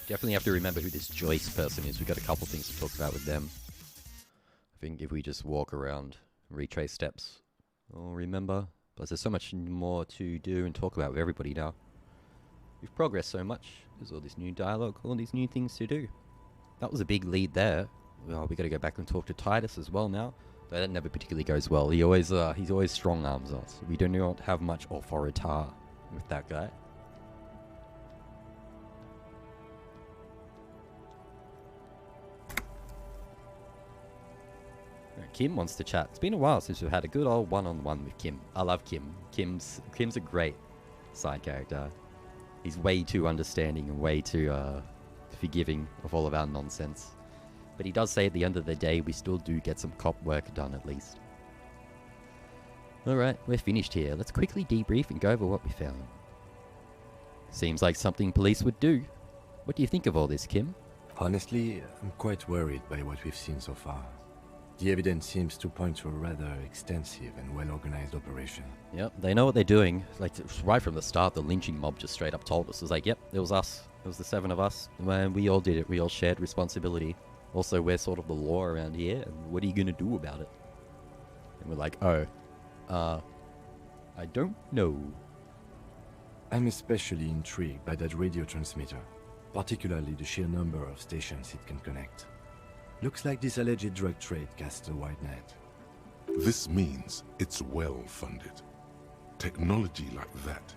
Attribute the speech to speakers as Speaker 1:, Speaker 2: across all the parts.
Speaker 1: Definitely have to remember who this Joyce person is. We've got a couple things to talk about with them. I think if we just walk around, retrace steps, we'll remember. Plus, there's so much more to do and talk about with everybody now. We've progressed so much. There's all this new dialogue, all these new things to do. That was a big lead there. Well, we got to go back and talk to Titus as well now. Though that never particularly goes well. He's always strong arms us. We do not have much authority with that guy. Kim wants to chat. It's been a while since we've had a good old one-on-one with Kim. I love Kim. Kim's a great side character. He's way too understanding and way too forgiving of all of our nonsense. But he does say at the end of the day, we still do get some cop work done at least. Alright, we're finished here. Let's quickly debrief and go over what we found. Seems like something police would do. What do you think of all this, Kim?
Speaker 2: Honestly, I'm quite worried by what we've seen so far. The evidence seems to point to a rather extensive and well-organized operation.
Speaker 1: Yep, they know what they're doing. Like, right from the start, the lynching mob just straight up told us. It was like, yep, it was us. It was the 7 of us. And we all did it. We all shared responsibility. Also, we're sort of the law around here, and what are you going to do about it? And we're like, I don't know.
Speaker 2: I'm especially intrigued by that radio transmitter, particularly the sheer number of stations it can connect. Looks like this alleged drug trade casts a wide net.
Speaker 3: This means it's well funded. Technology like that,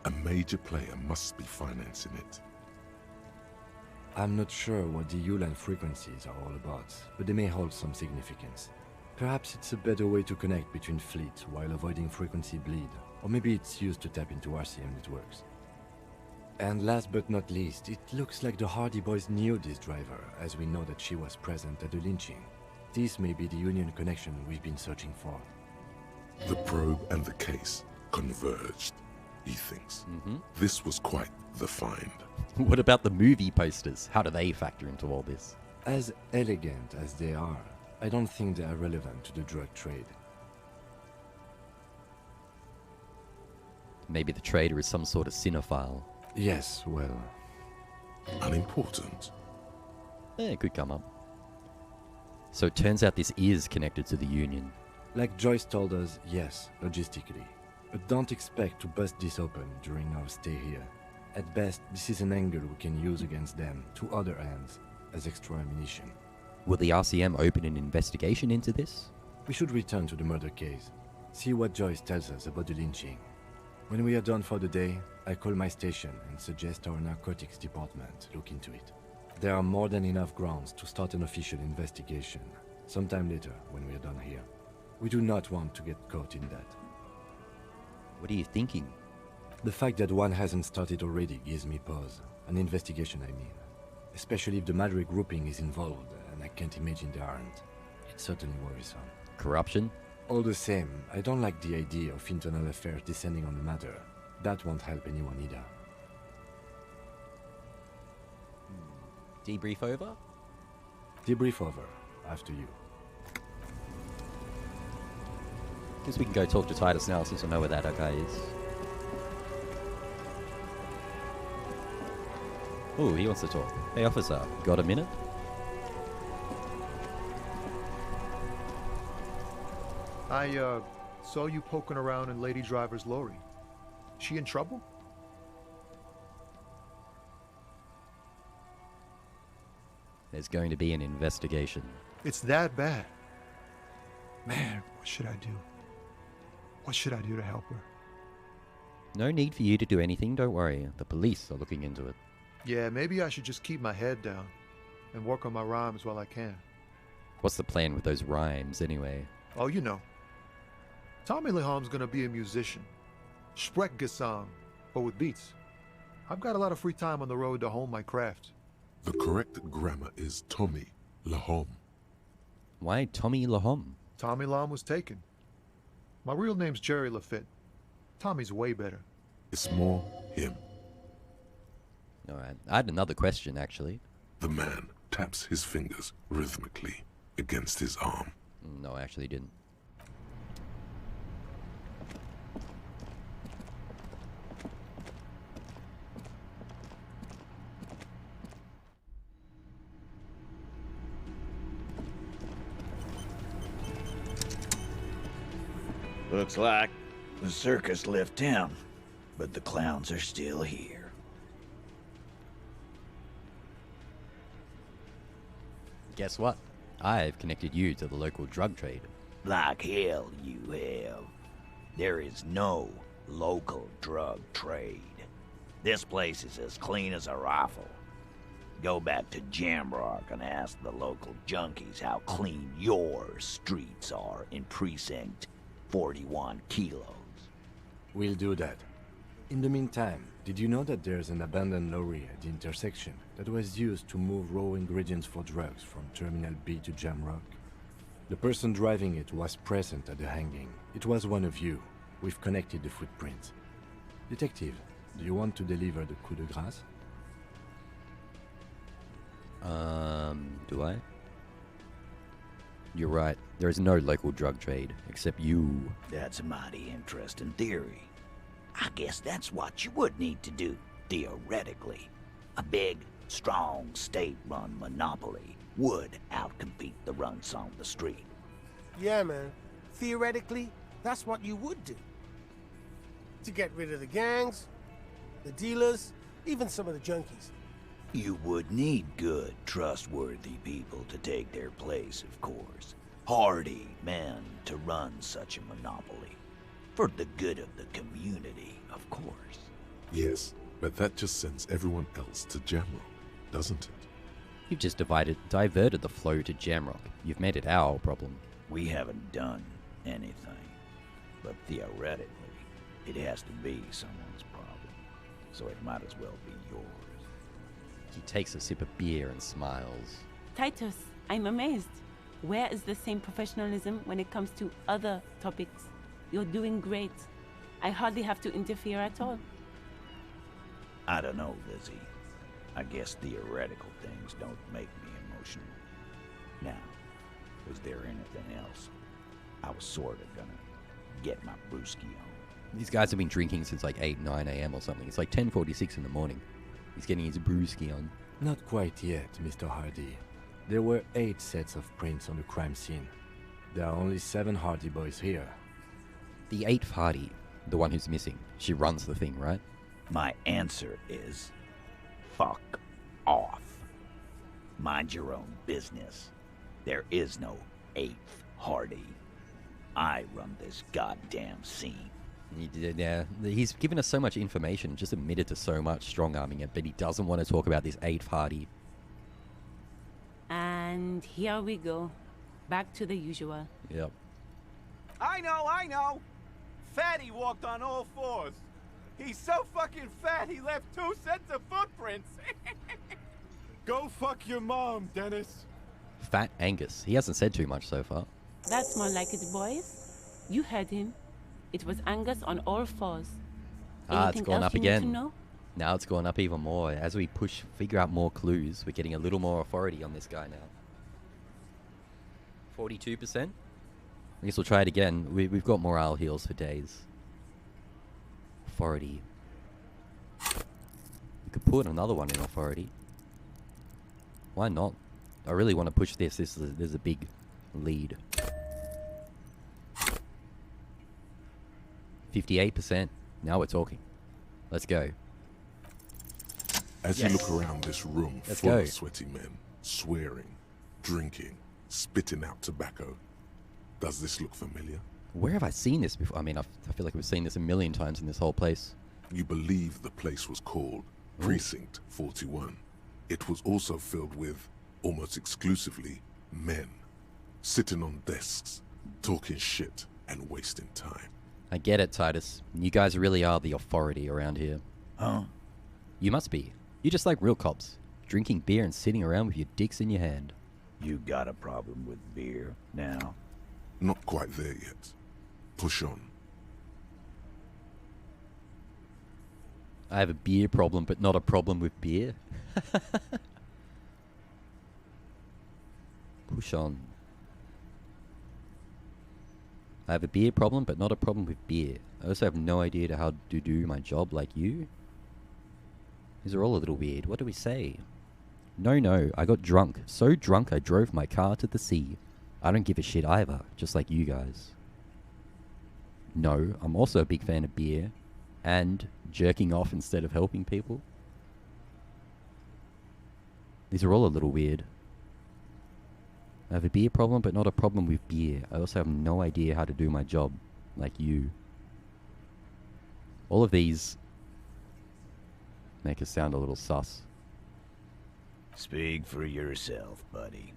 Speaker 3: a major player must be financing it.
Speaker 2: I'm not sure what the Ulan frequencies are all about, but they may hold some significance. Perhaps it's a better way to connect between fleets while avoiding frequency bleed, or maybe it's used to tap into RCM networks. And last but not least, it looks like the Hardy Boys knew this driver, as we know that she was present at the lynching. This may be the Union connection we've been searching for.
Speaker 3: The probe and the case converged, he thinks. This was quite the find.
Speaker 1: What about the movie posters? How do they factor into all this?
Speaker 2: As elegant as they are, I don't think they are relevant to the drug trade.
Speaker 1: Maybe the trader is some sort of cinephile.
Speaker 2: Yes, well...
Speaker 3: Unimportant.
Speaker 1: It could come up. So it turns out this is connected to the Union.
Speaker 2: Like Joyce told us, yes, logistically. But don't expect to bust this open during our stay here. At best, this is an angle we can use against them, to other ends, as extra ammunition.
Speaker 1: Will the RCM open an investigation into this?
Speaker 2: We should return to the murder case. See what Joyce tells us about the lynching. When we are done for the day, I call my station and suggest our narcotics department look into it. There are more than enough grounds to start an official investigation, sometime later when we are done here. We do not want to get caught in that.
Speaker 1: What are you thinking?
Speaker 2: The fact that one hasn't started already gives me pause. An investigation, I mean. Especially if the Madrid grouping is involved, and I can't imagine they aren't. It's certainly worrisome.
Speaker 1: Corruption?
Speaker 2: All the same, I don't like the idea of internal affairs descending on the matter. That won't help anyone either.
Speaker 1: Debrief over?
Speaker 2: Debrief over. After you.
Speaker 1: Guess we can go talk to Titus now since I know where that guy is. Oh, he wants to talk. Hey officer, got a minute?
Speaker 4: I saw you poking around in Lady Driver's lorry. She in trouble?
Speaker 1: There's going to be an investigation.
Speaker 4: It's that bad. Man, what should I do? What should I do to help her?
Speaker 1: No need for you to do anything, don't worry. The police are looking into it.
Speaker 4: Yeah, maybe I should just keep my head down and work on my rhymes while I can.
Speaker 1: What's the plan with those rhymes, anyway?
Speaker 4: Oh, you know. Tommy Leham's gonna be a musician. Sprechgesang, but with beats. I've got a lot of free time on the road to hone my craft.
Speaker 3: The correct grammar is Tommy Lahom.
Speaker 1: Why Tommy Lahom?
Speaker 4: Tommy Lam was taken. My real name's Jerry Lafitte. Tommy's way better.
Speaker 3: It's more him.
Speaker 1: Alright, I had another question, actually.
Speaker 3: The man taps his fingers rhythmically against his arm.
Speaker 1: No, I actually didn't.
Speaker 5: Looks like the circus left town, but the clowns are still here.
Speaker 1: Guess what? I've connected you to the local drug trade.
Speaker 5: Like hell you have. There is no local drug trade. This place is as clean as a rifle. Go back to Jamrock and ask the local junkies how clean your streets are in Precinct 41 Kilos.
Speaker 2: We'll do that. In the meantime, did you know that there's an abandoned lorry at the intersection that was used to move raw ingredients for drugs from Terminal B to Jamrock? The person driving it was present at the hanging. It was one of you. We've connected the footprints. Detective, do you want to deliver the coup de grâce?
Speaker 1: Do I? You're right. There is no local drug trade, except you.
Speaker 5: That's a mighty interesting theory. I guess that's what you would need to do, theoretically. A big, strong, state-run monopoly would outcompete the runts on the street.
Speaker 6: Yeah, man. Theoretically, that's what you would do. To get rid of the gangs, the dealers, even some of the junkies.
Speaker 5: You would need good, trustworthy people to take their place, of course. Hardy men to run such a monopoly. For the good of the community, of course.
Speaker 3: Yes, but that just sends everyone else to Jamrock, doesn't it?
Speaker 1: You've just diverted the flow to Jamrock. You've made it our problem.
Speaker 5: We haven't done anything. But theoretically, it has to be someone's problem. So it might as well be yours.
Speaker 1: He takes a sip of beer and smiles.
Speaker 7: Titus, I'm amazed. Where is the same professionalism when it comes to other topics? You're doing great. I hardly have to interfere at all.
Speaker 5: I don't know, Lizzie. I guess theoretical things don't make me emotional. Now, was there anything else? I was sort of gonna get my brewski on.
Speaker 1: These guys have been drinking since like 8, 9 a.m. or something. It's like 10:46 in the morning. He's getting his brewski on.
Speaker 2: Not quite yet, Mr. Hardy. There were 8 sets of prints on the crime scene. There are only 7 Hardy boys here.
Speaker 1: The 8th Hardy, the one who's missing. She runs the thing, right?
Speaker 5: My answer is, fuck off. Mind your own business. There is no 8th Hardy. I run this goddamn scene.
Speaker 1: Yeah, he's given us so much information, just admitted to so much strong-arming it, but he doesn't want to talk about this 8th Hardy.
Speaker 7: And here we go. Back to the usual.
Speaker 1: Yep.
Speaker 8: I know! Fatty walked on all 4s. He's so fucking fat he left 2 sets of footprints. Go fuck your mom, Dennis.
Speaker 1: Fat Angus. He hasn't said too much so far.
Speaker 7: That's more like it, boys. You heard him. It was Angus on all 4s.
Speaker 1: It's gone up
Speaker 7: you need to
Speaker 1: again.
Speaker 7: know?
Speaker 1: Now it's gone up even more. As we figure out more clues, we're getting a little more authority on this guy now. 42%? I guess we'll try it again. We've got morale heals for days. Authority. We could put another one in authority. Why not? I really want to push this. There's a big lead. 58%. Now we're talking. Let's go.
Speaker 3: As
Speaker 1: Yes.
Speaker 3: you look around this room
Speaker 1: Let's
Speaker 3: full
Speaker 1: go.
Speaker 3: of sweaty men, swearing, drinking, spitting out tobacco, does this look familiar?
Speaker 1: Where have I seen this before? I mean, I feel like we've seen this a million times in this whole place.
Speaker 3: You believe the place was called Precinct 41. It was also filled with, almost exclusively, men, sitting on desks, talking shit and wasting time.
Speaker 1: I get it, Titus. You guys really are the authority around here.
Speaker 5: Huh?
Speaker 1: You must be. You're just like real cops, drinking beer and sitting around with your dicks in your hand.
Speaker 5: You got a problem with beer now?
Speaker 3: Not quite there yet. Push on.
Speaker 1: I have a beer problem, but not a problem with beer. Push on. I have a beer problem, but not a problem with beer. I also have no idea how to do my job like you. These are all a little weird. What do we say? No, I got drunk. So drunk I drove my car to the sea. I don't give a shit either, just like you guys. No, I'm also a big fan of beer and jerking off instead of helping people. These are all a little weird. I have a beer problem, but not a problem with beer. I also have no idea how to do my job, like you. All of these make us sound a little sus.
Speaker 5: Speak for yourself, buddy.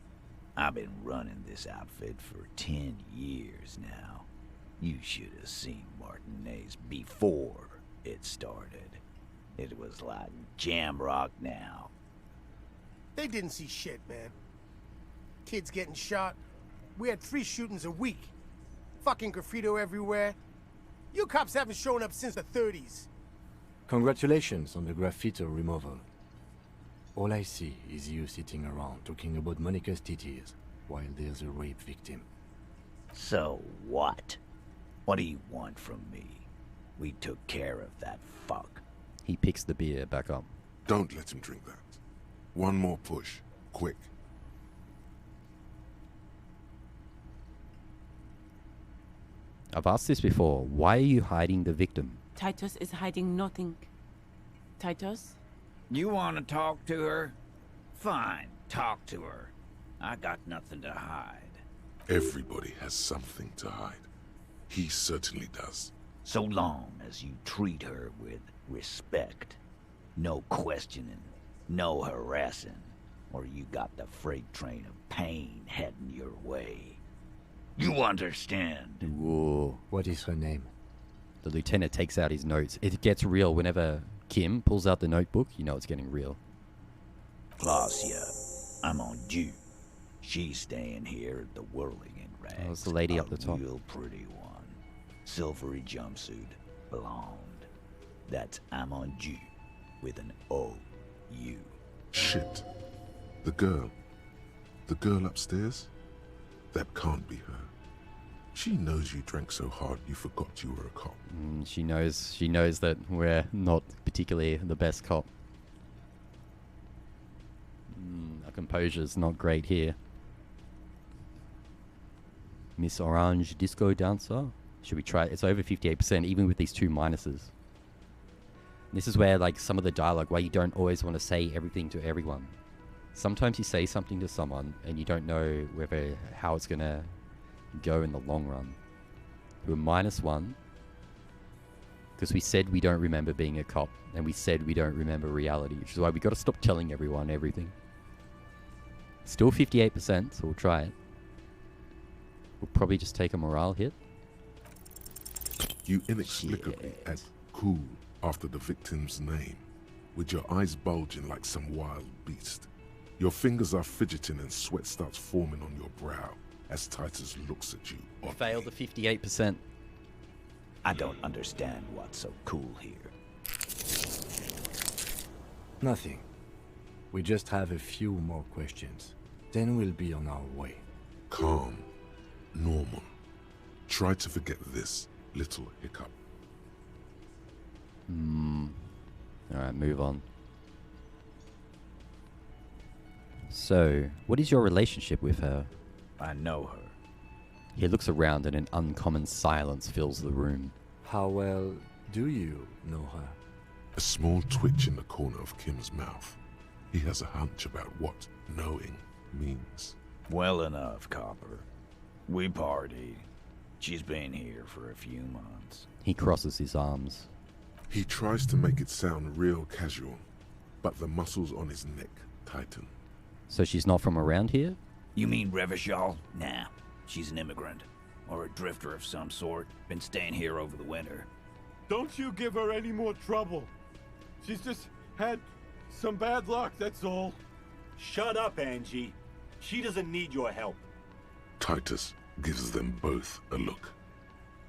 Speaker 5: I've been running this outfit for 10 years now. You should have seen Martinez before it started. It was like Jamrock now.
Speaker 6: They didn't see shit, man. Kids getting shot. We had 3 shootings a week. Fucking graffito everywhere. You cops haven't shown up since the 30s.
Speaker 2: Congratulations on the graffito removal. All I see is you sitting around talking about Monica's titties while there's a rape victim.
Speaker 5: So what? What do you want from me? We took care of that fuck.
Speaker 1: He picks the beer back up.
Speaker 3: Don't let him drink that. One more push. Quick.
Speaker 1: I've asked this before. Why are you hiding the victim?
Speaker 7: Titus is hiding nothing. Titus?
Speaker 5: You want to talk to her? Fine, talk to her. I got nothing to hide.
Speaker 3: Everybody has something to hide. He certainly does.
Speaker 5: So long as you treat her with respect. No questioning, no harassing, or you got the freight train of pain heading your way. You understand?
Speaker 1: Whoa.
Speaker 2: What is her name?
Speaker 1: The lieutenant takes out his notes. It gets real whenever Kim pulls out the notebook. You know it's getting real.
Speaker 5: Glacia, I'm on due. She's staying here at the Whirling in Rags.
Speaker 1: Oh, it's the lady up the top.
Speaker 5: A real pretty one. Silvery jumpsuit, blonde. That's I'm on due with an O-U.
Speaker 3: Shit. The girl. The girl upstairs? That can't be her. She knows you drank so hard you forgot you were a cop.
Speaker 1: She knows that we're not particularly the best cop. Our composure's not great here. Miss Orange Disco Dancer. Should we try it? It's over 58%, even with these 2 minuses. This is where, like, some of the dialogue, why you don't always want to say everything to everyone. Sometimes you say something to someone and you don't know how it's gonna go in the long run. We're -1 because we said we don't remember being a cop, and we said we don't remember reality, which is why we got to stop telling everyone everything. Still 58%, so we'll try it. We'll probably just take a morale hit.
Speaker 3: You inexplicably add cool after the victim's name, with your eyes bulging like some wild beast. Your fingers are fidgeting and sweat starts forming on your brow as Titus looks at you.
Speaker 1: We failed the 58%.
Speaker 5: I don't understand what's so cool here.
Speaker 2: Nothing. We just have a few more questions. Then we'll be on our way.
Speaker 3: Calm. Normal. Try to forget this little hiccup.
Speaker 1: Alright, move on. So, what is your relationship with her?
Speaker 5: I know her.
Speaker 1: He looks around and an uncommon silence fills the room.
Speaker 2: How well do you know her?
Speaker 3: A small twitch in the corner of Kim's mouth. He has a hunch about what knowing means.
Speaker 5: Well enough, Copper. We partied. She's been here for a few months.
Speaker 1: He crosses his arms.
Speaker 3: He tries to make it sound real casual, but the muscles on his neck tighten.
Speaker 1: So she's not from around here?
Speaker 5: You mean Revachol? Nah, she's an immigrant. Or a drifter of some sort. Been staying here over the winter.
Speaker 8: Don't you give her any more trouble. She's just had some bad luck, that's all.
Speaker 9: Shut up, Angie. She doesn't need your help.
Speaker 3: Titus gives them both a look.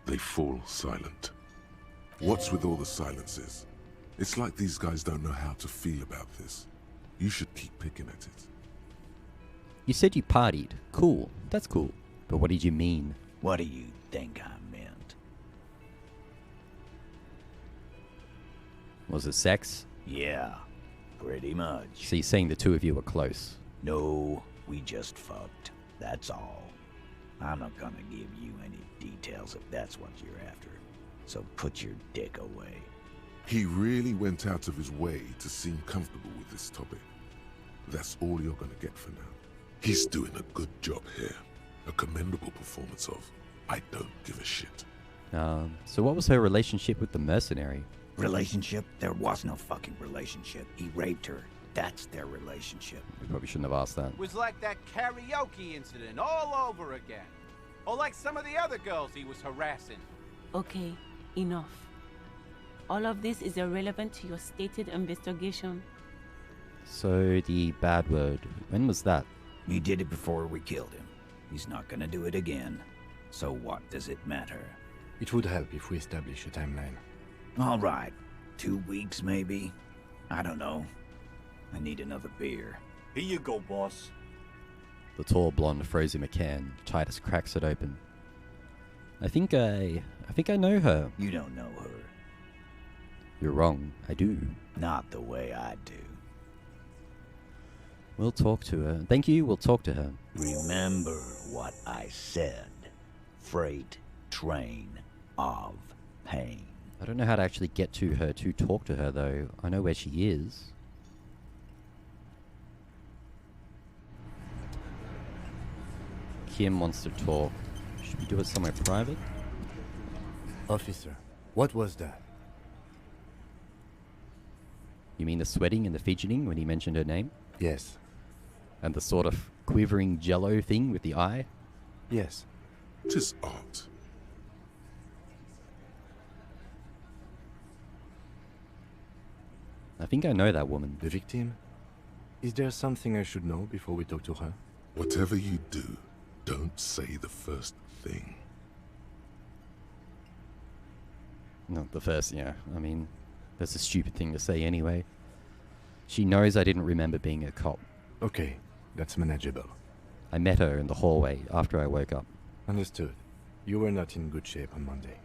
Speaker 3: They fall silent. What's with all the silences? It's like these guys don't know how to feel about this. You should keep picking at it.
Speaker 1: You said you partied. Cool. That's cool. But what did you mean?
Speaker 5: What do you think I meant?
Speaker 1: Was it sex?
Speaker 5: Yeah, pretty much.
Speaker 1: So you're saying the two of you were close?
Speaker 5: No, we just fucked. That's all. I'm not gonna give you any details if that's what you're after. So put your dick away.
Speaker 3: He really went out of his way to seem comfortable with this topic. That's all you're gonna get for now. He's doing a good job here. A commendable performance of I don't give a shit.
Speaker 1: So what was her relationship with the mercenary?
Speaker 5: Relationship? There was no fucking relationship. He raped her. That's their relationship.
Speaker 1: We probably shouldn't have asked that.
Speaker 8: It was like that karaoke incident all over again. Or like some of the other girls he was harassing.
Speaker 7: Okay, enough. All of this is irrelevant to your stated investigation.
Speaker 1: So the bad word, when was that?
Speaker 5: He did it before we killed him. He's not gonna do it again. So what does it matter?
Speaker 2: It would help if we establish a timeline.
Speaker 5: All right. 2 weeks, maybe? I don't know. I need another beer.
Speaker 9: Here you go, boss.
Speaker 1: The tall blonde throws him a can. Titus cracks it open. I think I know her.
Speaker 5: You don't know her.
Speaker 1: You're wrong. I do.
Speaker 5: Not the way I do.
Speaker 1: We'll talk to her. Thank you. We'll talk to her.
Speaker 5: Remember what I said. Freight train of pain.
Speaker 1: I don't know how to actually get to her to talk to her, though. I know where she is. Kim wants to talk. Should we do it somewhere private?
Speaker 2: Officer, what was that?
Speaker 1: You mean the sweating and the fidgeting when he mentioned her name?
Speaker 2: Yes.
Speaker 1: And the sort of quivering jello thing with the eye?
Speaker 2: Yes.
Speaker 3: 'Tis art.
Speaker 1: I think I know that woman.
Speaker 2: The victim? Is there something I should know before we talk to her?
Speaker 3: Whatever you do, don't say the first thing.
Speaker 1: Not the first, yeah. I mean, that's a stupid thing to say anyway. She knows I didn't remember being a cop.
Speaker 2: Okay, that's manageable.
Speaker 1: I met her in the hallway after I woke up.
Speaker 2: Understood. You were not in good shape on Monday.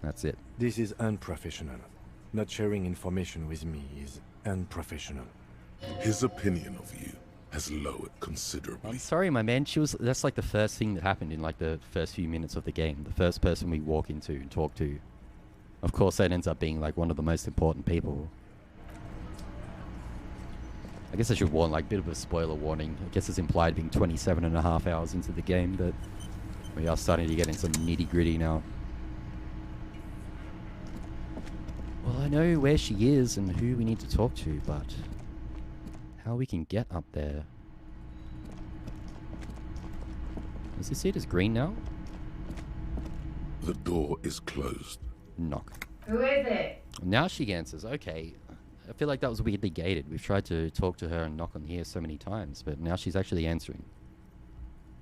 Speaker 1: That's it.
Speaker 2: This is unprofessional. Not sharing information with me is unprofessional.
Speaker 3: His opinion of you has lowered considerably.
Speaker 1: I'm sorry, my man. That's like the first thing that happened in like the first few minutes of the game. The first person we walk into and talk to. Of course, that ends up being like one of the most important people. I guess I should warn, like, a bit of a spoiler warning. I guess it's implied being 27 and a half hours into the game, but we are starting to get in some nitty-gritty now. Well, I know where she is and who we need to talk to, but how we can get up there. Is this it? Is green now?
Speaker 3: The door is closed.
Speaker 1: Knock.
Speaker 10: Who is it?
Speaker 1: Now she answers. Okay. I feel like that was weirdly gated. We've tried to talk to her and knock on here so many times, but now she's actually answering.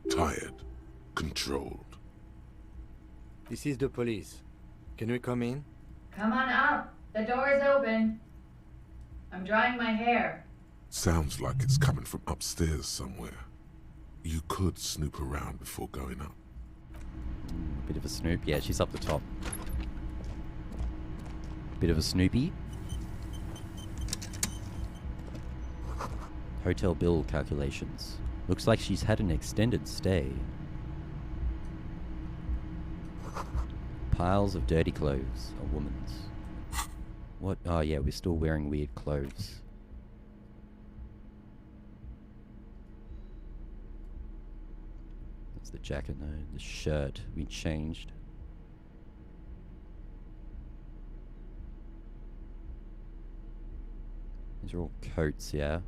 Speaker 3: Tired. Controlled.
Speaker 2: This is the police. Can we come in?
Speaker 10: Come on up. The door is open. I'm drying my hair.
Speaker 3: Sounds like it's coming from upstairs somewhere. You could snoop around before going up.
Speaker 1: Bit of a snoop. Yeah, she's up the top. Bit of a snoopy. Hotel bill calculations. Looks like she's had an extended stay. Piles of dirty clothes. A woman's. What? Oh yeah, we're still wearing weird clothes. That's the jacket, no. The shirt. We changed. These are all coats, yeah.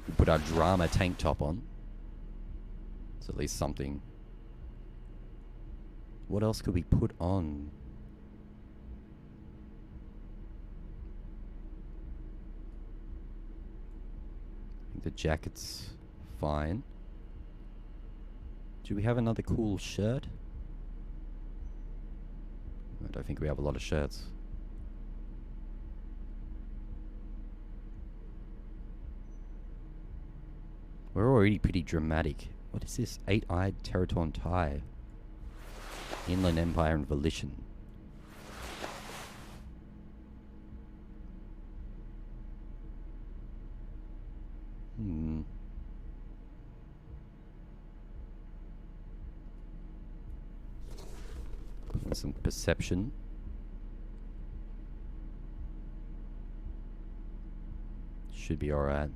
Speaker 1: We put our drama tank top on. It's at least something. What else could we put on? I think the jacket's fine. Do we have another cool shirt? I don't think we have a lot of shirts. We're already pretty dramatic. What is this? 8-eyed Teraton tie. Inland Empire and Volition. and some perception. Should be alright.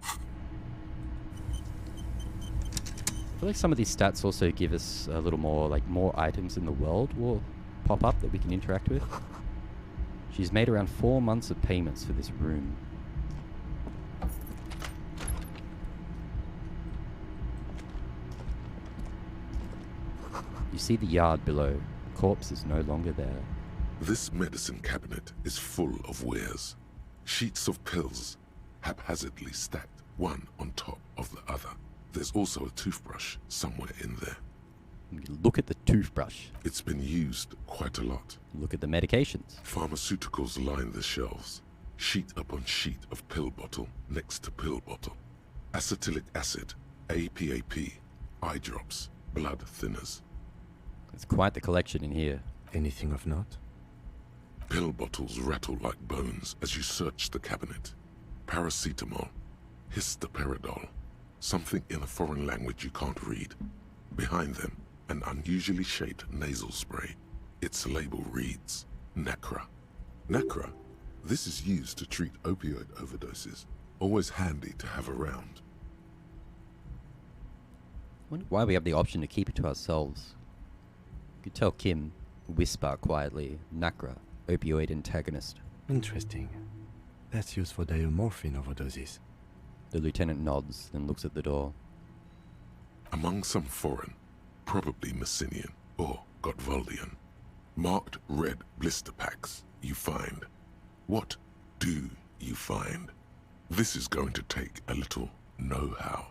Speaker 1: I feel like some of these stats also give us a little more, like more items in the world will pop up that we can interact with. She's made around 4 months of payments for this room. You see the yard below. The corpse is no longer there.
Speaker 3: This medicine cabinet is full of wares. Sheets of pills, haphazardly stacked, one on top of the other. There's also a toothbrush somewhere in there.
Speaker 1: Look at the toothbrush.
Speaker 3: It's been used quite a lot.
Speaker 1: Look at the medications.
Speaker 3: Pharmaceuticals line the shelves. Sheet upon sheet of pill bottle next to pill bottle. Acetylic acid, APAP, eye drops, blood thinners.
Speaker 1: It's quite the collection in here.
Speaker 2: Anything of note?
Speaker 3: Pill bottles rattle like bones as you search the cabinet. Paracetamol, histoperidol, something in a foreign language you can't read. Behind them, an unusually shaped nasal spray. Its label reads, Nacra. Nacra? This is used to treat opioid overdoses. Always handy to have around.
Speaker 1: Wonder why we have the option to keep it to ourselves. You could tell Kim, whisper quietly, Nacra, opioid antagonist.
Speaker 2: Interesting. That's used for diamorphine overdoses.
Speaker 1: The lieutenant nods, then looks at the door.
Speaker 3: Among some foreign, probably Messinian or Gotvaldian, marked red blister packs you find. What do you find? This is going to take a little know-how.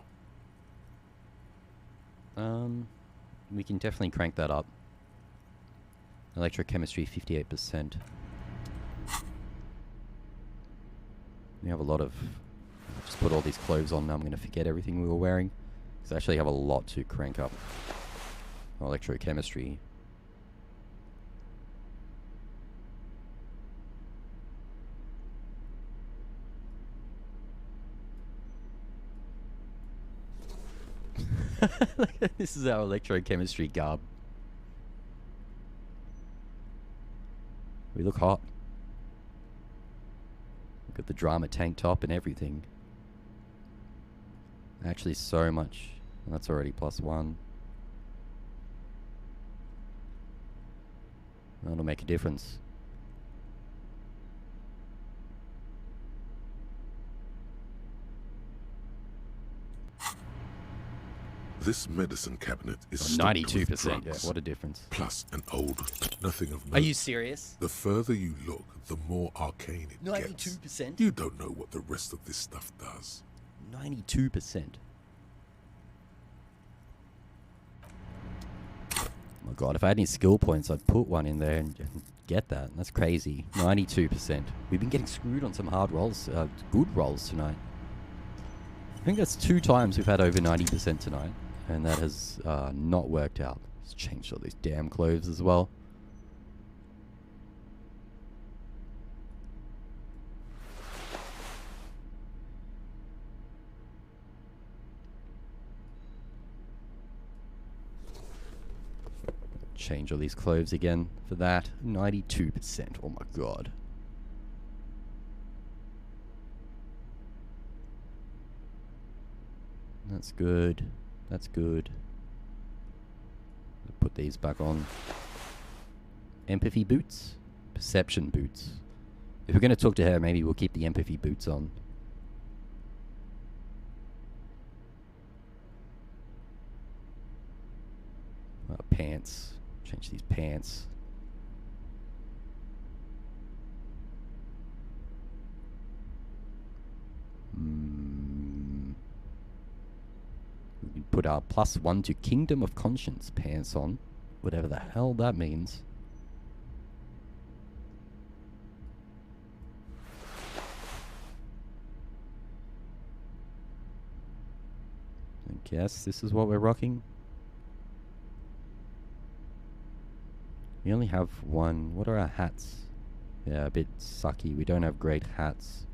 Speaker 1: We can definitely crank that up. Electrochemistry, 58%. We have a lot of... Just put all these clothes on now. I'm going to forget everything we were wearing. Because I actually have a lot to crank up. Electrochemistry. This is our electrochemistry garb. We look hot. Look at the drama tank top and everything. Actually, so much. And that's already +1. That'll make a difference.
Speaker 3: This medicine cabinet is
Speaker 1: 92%. Yeah, what a difference.
Speaker 3: Plus an old, nothing of note.
Speaker 1: Are you serious?
Speaker 3: The further you look, the more arcane it gets.
Speaker 1: 92%?
Speaker 3: You don't know what the rest of this stuff does.
Speaker 1: 92%. Oh my god, if I had any skill points, I'd put one in there and get that. That's crazy. 92%. We've been getting screwed on some hard rolls, good rolls tonight. I think that's 2 times we've had over 90% tonight, and that has not worked out. Let's change all these damn clothes as well. Change all these clothes again for that. 92%. Oh my god. That's good. That's good. Put these back on. Empathy boots? Perception boots. If we're going to talk to her, maybe we'll keep the empathy boots on. Pants. Change these pants. We can put our +1 to Kingdom of Conscience pants on. Whatever the hell that means. I guess this is what we're rocking. We only have one. What are our hats? Yeah, a bit sucky. We don't have great hats.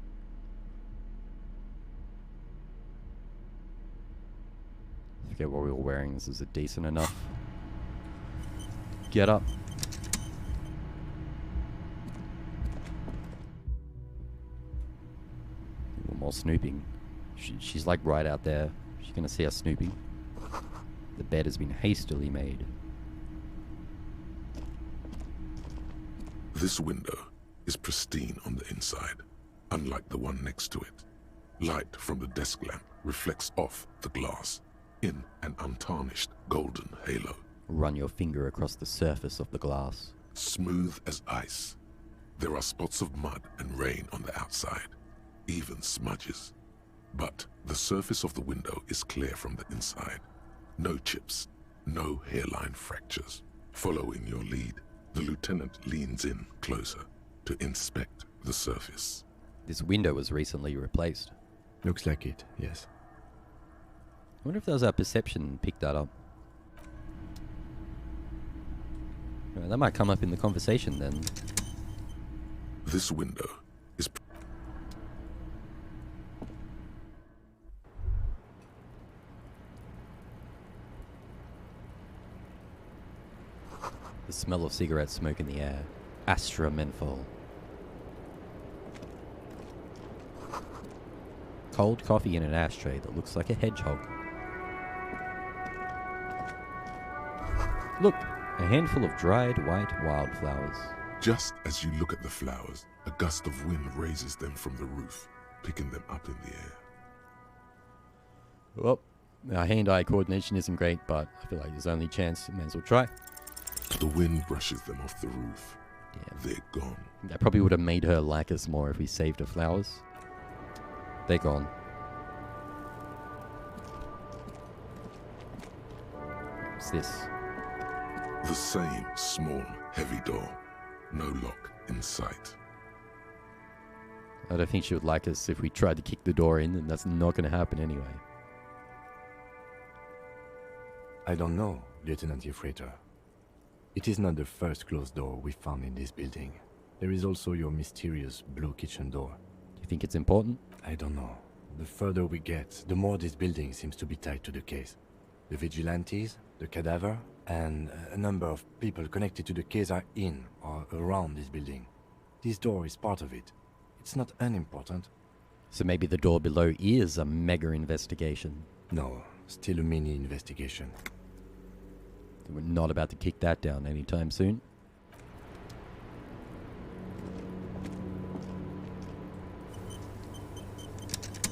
Speaker 1: forget what we were wearing. This is a decent enough. Get up. A little more snooping. She's like right out there. She's gonna see us snooping. The bed has been hastily made.
Speaker 3: This window is pristine on the inside, unlike the one next to it. Light from the desk lamp reflects off the glass in an untarnished golden halo.
Speaker 1: Run your finger across the surface of the glass.
Speaker 3: Smooth as ice. There are spots of mud and rain on the outside, even smudges. But the surface of the window is clear from the inside. No chips, no hairline fractures. Following your lead, the lieutenant leans in closer to inspect the surface.
Speaker 1: This window was recently replaced.
Speaker 2: Looks like it, yes.
Speaker 1: I wonder if that was our perception picked that up. Well, that might come up in the conversation then.
Speaker 3: This window is...
Speaker 1: The smell of cigarette smoke in the air. Astra menthol. Cold coffee in an ashtray that looks like a hedgehog. Look, a handful of dried white wildflowers.
Speaker 3: Just as you look at the flowers, a gust of wind raises them from the roof, picking them up in the air.
Speaker 1: Well, our hand-eye coordination isn't great, but I feel like there's only chance. May as well try.
Speaker 3: The wind brushes them off the roof.
Speaker 1: Damn.
Speaker 3: They're gone.
Speaker 1: That probably would have made her like us more if we saved her flowers. They're gone. What's this?
Speaker 3: The same small, heavy door. No lock in sight.
Speaker 1: I don't think she would like us if we tried to kick the door in, and that's not going to happen anyway.
Speaker 2: I don't know, Lieutenant Yefreiter. It is not the first closed door we found in this building. There is also your mysterious blue kitchen door.
Speaker 1: Do you think it's important?
Speaker 2: I don't know. The further we get, the more this building seems to be tied to the case. The vigilantes, the cadaver, and a number of people connected to the case are in or around this building. This door is part of it. It's not unimportant.
Speaker 1: So maybe the door below is a mega investigation.
Speaker 2: No, still a mini investigation.
Speaker 1: We're not about to kick that down anytime soon.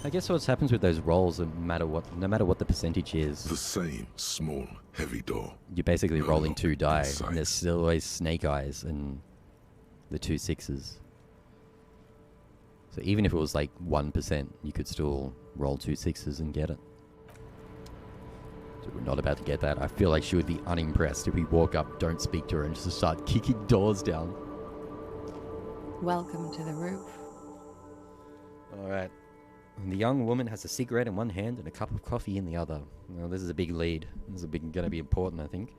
Speaker 1: I guess what happens with those rolls, no matter what the percentage is,
Speaker 3: The same small, heavy door.
Speaker 1: you're basically
Speaker 3: No
Speaker 1: rolling
Speaker 3: lock
Speaker 1: 2 die,
Speaker 3: in sight.
Speaker 1: and there's still always snake eyes and the 2 6s. So even if it was like 1%, you could still roll 2 6s and get it. So we're not about to get that. I feel like she would be unimpressed if we walk up, don't speak to her, and just start kicking doors down.
Speaker 11: Welcome to the roof.
Speaker 1: Alright. The young woman has a cigarette in one hand and a cup of coffee in the other. Well, this is a big lead. This is going to be important, I think.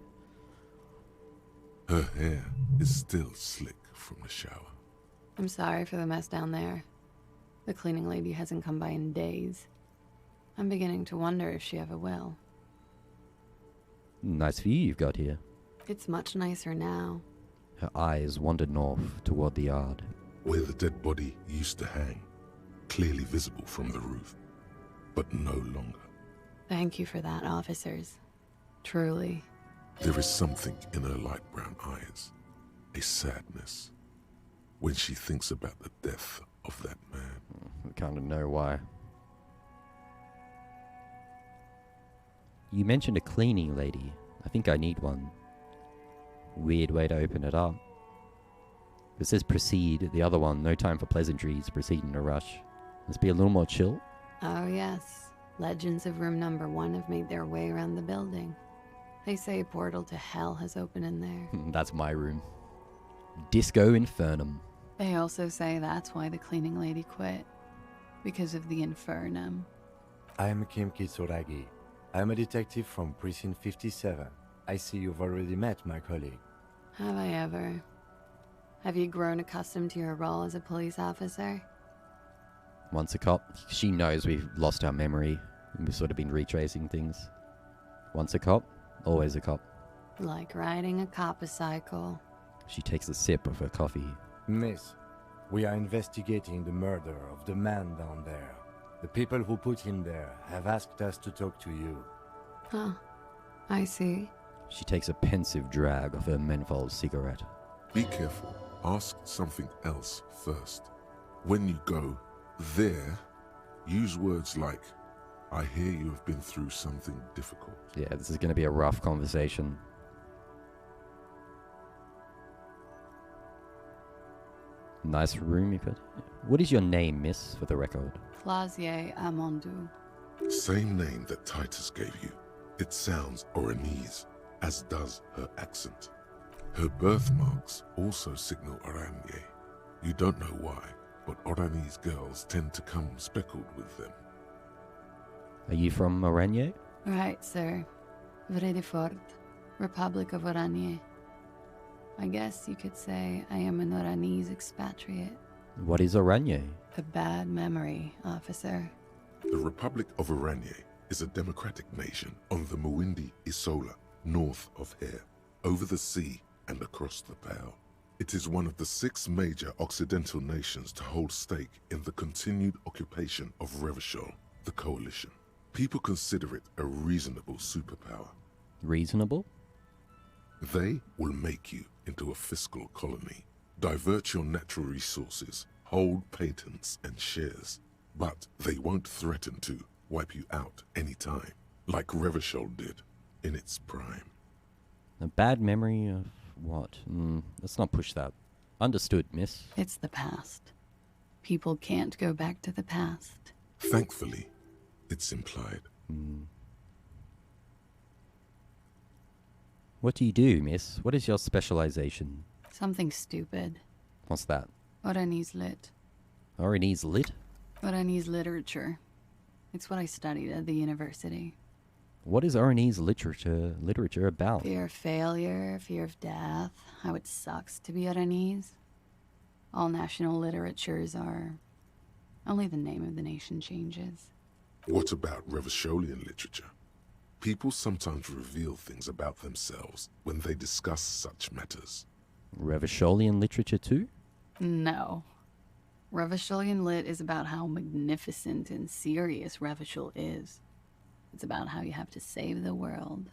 Speaker 3: Her hair is still slick from the shower.
Speaker 11: I'm sorry for the mess down there. The cleaning lady hasn't come by in days. I'm beginning to wonder if she ever will.
Speaker 1: Nice view you've got here.
Speaker 11: It's much nicer now.
Speaker 1: Her eyes wander north toward the yard.
Speaker 3: Where the dead body used to hang, clearly visible from the roof, but no longer.
Speaker 11: Thank you for that, officers. Truly.
Speaker 3: There is something in her light brown eyes, a sadness, when she thinks about the death of that man.
Speaker 1: We kind of know why. You mentioned a cleaning lady. I think I need one. Weird way to open it up. It says proceed. The other one, no time for pleasantries. Proceed in a rush. Let's be a little more chill.
Speaker 11: Oh yes. Legends of room number 1 have made their way around the building. They say a portal to hell has opened in there.
Speaker 1: That's my room. Disco Infernum.
Speaker 11: They also say that's why the cleaning lady quit. Because of the infernum.
Speaker 2: I am Kim Kitsuragi. I am a detective from Precinct 57. I see you've already met my colleague.
Speaker 11: Have I ever? Have you grown accustomed to your role as a police officer?
Speaker 1: Once a cop. She knows we've lost our memory. We've sort of been retracing things. Once a cop, always a cop.
Speaker 11: Like riding a coppercycle.
Speaker 1: She takes a sip of her coffee.
Speaker 2: Miss, we are investigating the murder of the man down there. The people who put him there have asked us to talk to you.
Speaker 11: Huh. I see.
Speaker 1: She takes a pensive drag of her menthol cigarette.
Speaker 3: Be careful. Ask something else first. When you go there, use words like, I hear you have been through something difficult.
Speaker 1: Yeah, this is going to be a rough conversation. Nice room you could. What is your name, miss, for the record?
Speaker 11: Clausier Amandu.
Speaker 3: Same name that Titus gave you. It sounds Oranese, as does her accent. Her birthmarks also signal Oranje. You don't know why, but Oranese girls tend to come speckled with them.
Speaker 1: Are you from Oranje?
Speaker 11: Right, sir. Vredefort, Republic of Oranje. I guess you could say I am an Oranese expatriate.
Speaker 1: What is Oranje?
Speaker 11: A bad memory, officer.
Speaker 3: The Republic of Oranje is a democratic nation on the Muindi Isola, north of here, over the sea and across the Pale. It is one of the 6 major Occidental nations to hold stake in the continued occupation of Revachol, the coalition. People consider it a reasonable superpower.
Speaker 1: Reasonable?
Speaker 3: They will make you into a fiscal colony, divert your natural resources, hold patents and shares, but they won't threaten to wipe you out anytime, like Revachol did in its prime.
Speaker 1: A bad memory of what? Let's not push that. Understood, miss.
Speaker 11: It's the past. People can't go back to the past.
Speaker 3: Thankfully, it's implied.
Speaker 1: What do you do, miss? What is your specialization?
Speaker 11: Something stupid.
Speaker 1: What's that?
Speaker 11: Oranese lit.
Speaker 1: Oranese lit?
Speaker 11: Oranese literature. It's what I studied at the university.
Speaker 1: What is Oranese literature about?
Speaker 11: Fear of failure, fear of death, how it sucks to be Oranese. All national literatures are... Only the name of the nation changes.
Speaker 3: What about Revacholian literature? People sometimes reveal things about themselves when they discuss such matters.
Speaker 1: Revacholian literature too?
Speaker 11: No. Revacholian lit is about how magnificent and serious Revachol is. It's about how you have to save the world.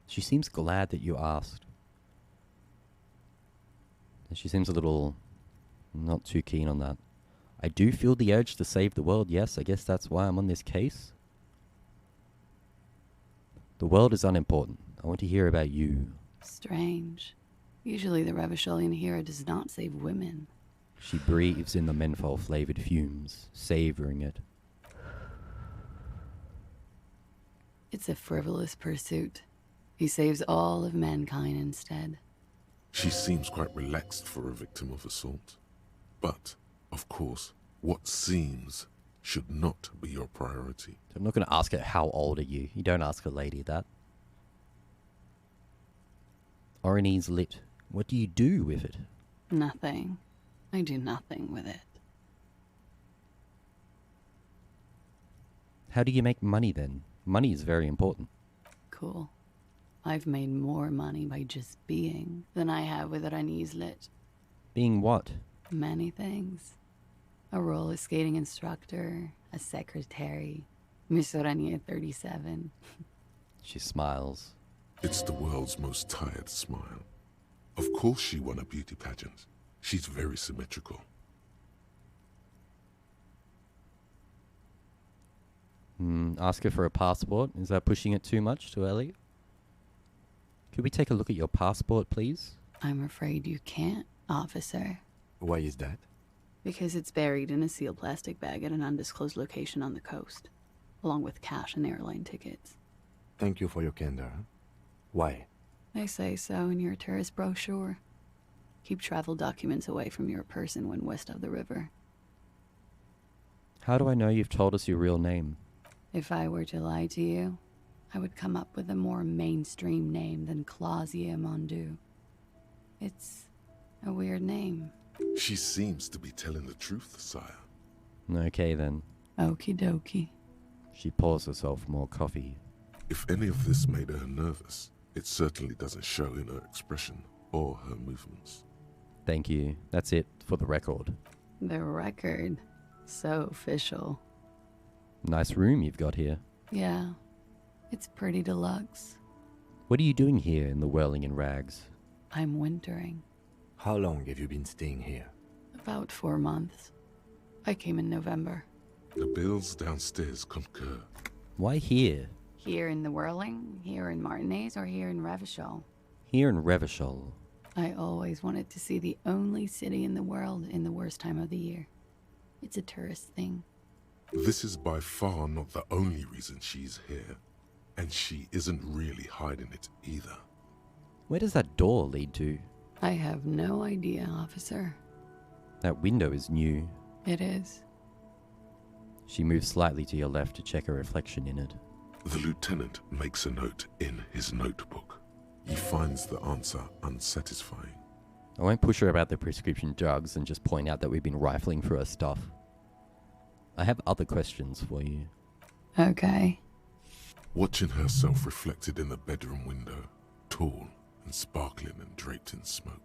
Speaker 1: She seems glad that you asked. She seems a little not too keen on that. I do feel the urge to save the world, yes. I guess that's why I'm on this case. The world is unimportant. I want to hear about you.
Speaker 11: Strange. Usually the Revacholian hero does not save women.
Speaker 1: She breathes in the menthol-flavored fumes, savoring it.
Speaker 11: It's a frivolous pursuit. He saves all of mankind instead.
Speaker 3: She seems quite relaxed for a victim of assault. But, of course, what seems should not be your priority.
Speaker 1: I'm not going to ask her, how old are you? You don't ask a lady that. Oranese lit. What do you do with it?
Speaker 11: Nothing. I do nothing with it.
Speaker 1: How do you make money then? Money is very important.
Speaker 11: Cool. I've made more money by just being than I have with Oranese lit.
Speaker 1: Being what?
Speaker 11: Many things. A roller skating instructor, a secretary, Miss Oranje 37.
Speaker 1: She smiles.
Speaker 3: It's the world's most tired smile. Of course she won a beauty pageant. She's very symmetrical.
Speaker 1: Ask her for a passport. Is that pushing it too much to Ellie? Could we take a look at your passport, please?
Speaker 11: I'm afraid you can't, officer.
Speaker 2: Why is that?
Speaker 11: Because it's buried in a sealed plastic bag at an undisclosed location on the coast, along with cash and airline tickets.
Speaker 2: Thank you for your candor. Why?
Speaker 11: They say so in your tourist brochure. Keep travel documents away from your person when west of the river.
Speaker 1: How do I know you've told us your real name?
Speaker 11: If I were to lie to you, I would come up with a more mainstream name than Clausier Mondu. It's a weird name.
Speaker 3: She seems to be telling the truth, sire.
Speaker 1: Okay then.
Speaker 11: Okie dokie.
Speaker 1: She pours herself more coffee.
Speaker 3: If any of this made her nervous, it certainly doesn't show in her expression or her movements.
Speaker 1: Thank you. That's it for the record.
Speaker 11: The record. So official.
Speaker 1: Nice room you've got here.
Speaker 11: Yeah. It's pretty deluxe.
Speaker 1: What are you doing here in the whirling in rags?
Speaker 11: I'm wintering.
Speaker 2: How long have you been staying here?
Speaker 11: About 4 months. I came in November.
Speaker 3: The bills downstairs concur.
Speaker 1: Why here?
Speaker 11: Here in the Whirling, here in Martinez, or here in Revachol.
Speaker 1: Here in Revachol.
Speaker 11: I always wanted to see the only city in the world in the worst time of the year. It's a tourist thing.
Speaker 3: This is by far not the only reason she's here, and she isn't really hiding it either.
Speaker 1: Where does that door lead to?
Speaker 11: I have no idea, officer.
Speaker 1: That window is new.
Speaker 11: It is.
Speaker 1: She moves slightly to your left to check a reflection in it.
Speaker 3: The lieutenant makes a note in his notebook. He finds the answer unsatisfying.
Speaker 1: I won't push her about the prescription drugs and just point out that we've been rifling through her stuff. I have other questions for you.
Speaker 11: Okay.
Speaker 3: Watching herself reflected in the bedroom window, tall and sparkling and draped in smoke.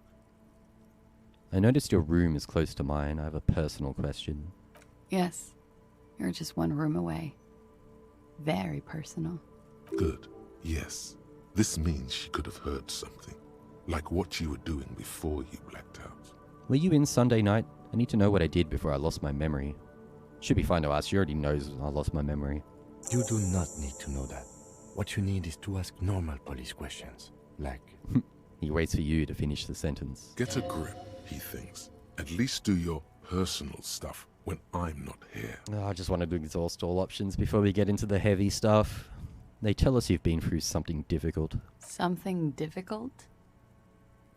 Speaker 1: I noticed your room is close to mine. I have a personal question.
Speaker 11: Yes. You're just one room away. Very personal.
Speaker 3: Good. Yes. This means she could have heard something. Like what you were doing before you blacked out.
Speaker 1: Were you in Sunday night? I need to know what I did before I lost my memory. Should be fine to ask. She already knows I lost my memory.
Speaker 2: You do not need to know that. What you need is to ask normal police questions. Like...
Speaker 1: He waits for you to finish the sentence.
Speaker 3: Get a grip, he thinks. At least do your personal stuff when I'm not here.
Speaker 1: Oh, I just wanted to exhaust all options before we get into the heavy stuff. They tell us you've been through something difficult.
Speaker 11: Something difficult?